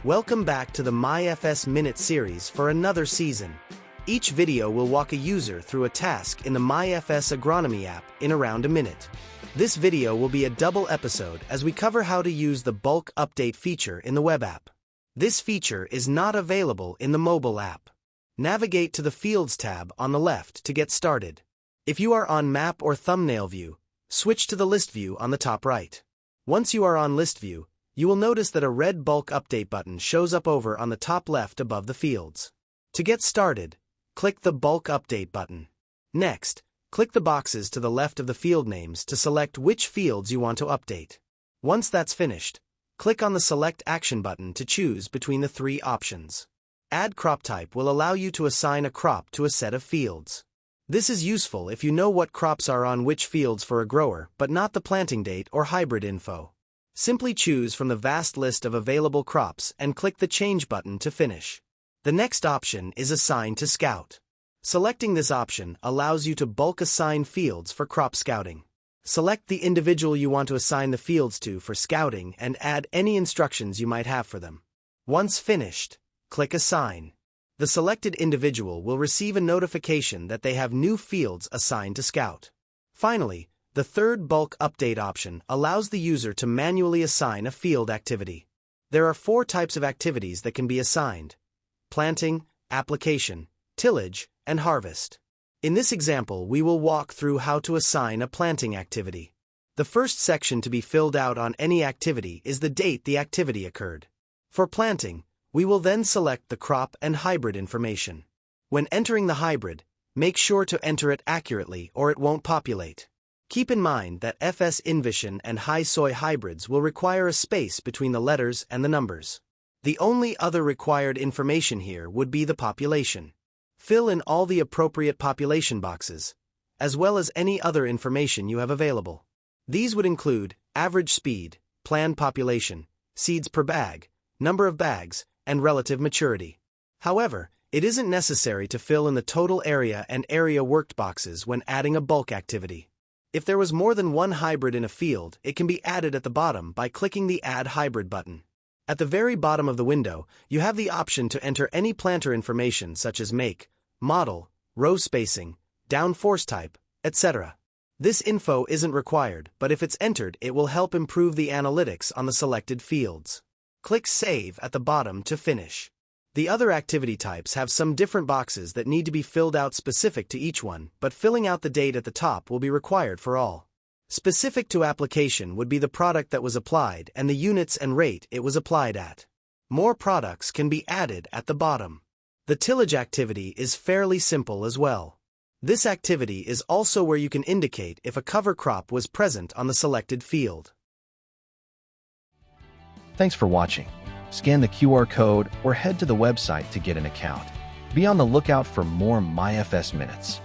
Welcome back to the myFS Minute series for another season. Each video will walk a user through a task in the myFS Agronomy app in around a minute. This video will be a double episode as we cover how to use the bulk update feature in the web app. This feature is not available in the mobile app. Navigate to the Fields tab on the left to get started. If you are on Map or Thumbnail view, switch to the List view on the top right. Once you are on List view, you will notice that a red Bulk Update button shows up over on the top left above the fields. To get started, click the Bulk Update button. Next, click the boxes to the left of the field names to select which fields you want to update. Once that's finished, click on the Select Action button to choose between the three options. Add Crop Type will allow you to assign a crop to a set of fields. This is useful if you know what crops are on which fields for a grower but not the planting date or hybrid info. Simply choose from the vast list of available crops and click the Change button to finish. The next option is Assign to Scout. Selecting this option allows you to bulk assign fields for crop scouting. Select the individual you want to assign the fields to for scouting and add any instructions you might have for them. Once finished, click Assign. The selected individual will receive a notification that they have new fields assigned to Scout. Finally, the third bulk update option allows the user to manually assign a field activity. There are 4 types of activities that can be assigned: planting, application, tillage, and harvest. In this example, we will walk through how to assign a planting activity. The first section to be filled out on any activity is the date the activity occurred. For planting, we will then select the crop and hybrid information. When entering the hybrid, make sure to enter it accurately or it won't populate. Keep in mind that FS Invision and High Soy hybrids will require a space between the letters and the numbers. The only other required information here would be the population. Fill in all the appropriate population boxes, as well as any other information you have available. These would include average speed, planned population, seeds per bag, number of bags, and relative maturity. However, it isn't necessary to fill in the total area and area worked boxes when adding a bulk activity. If there was more than one hybrid in a field, it can be added at the bottom by clicking the Add Hybrid button. At the very bottom of the window, you have the option to enter any planter information such as make, model, row spacing, down force type, etc. This info isn't required, but if it's entered, it will help improve the analytics on the selected fields. Click Save at the bottom to finish. The other activity types have some different boxes that need to be filled out specific to each one, but filling out the date at the top will be required for all. Specific to application would be the product that was applied and the units and rate it was applied at. More products can be added at the bottom. The tillage activity is fairly simple as well. This activity is also where you can indicate if a cover crop was present on the selected field. Thanks for watching. Scan the QR code or head to the website to get an account. Be on the lookout for more myFS minutes.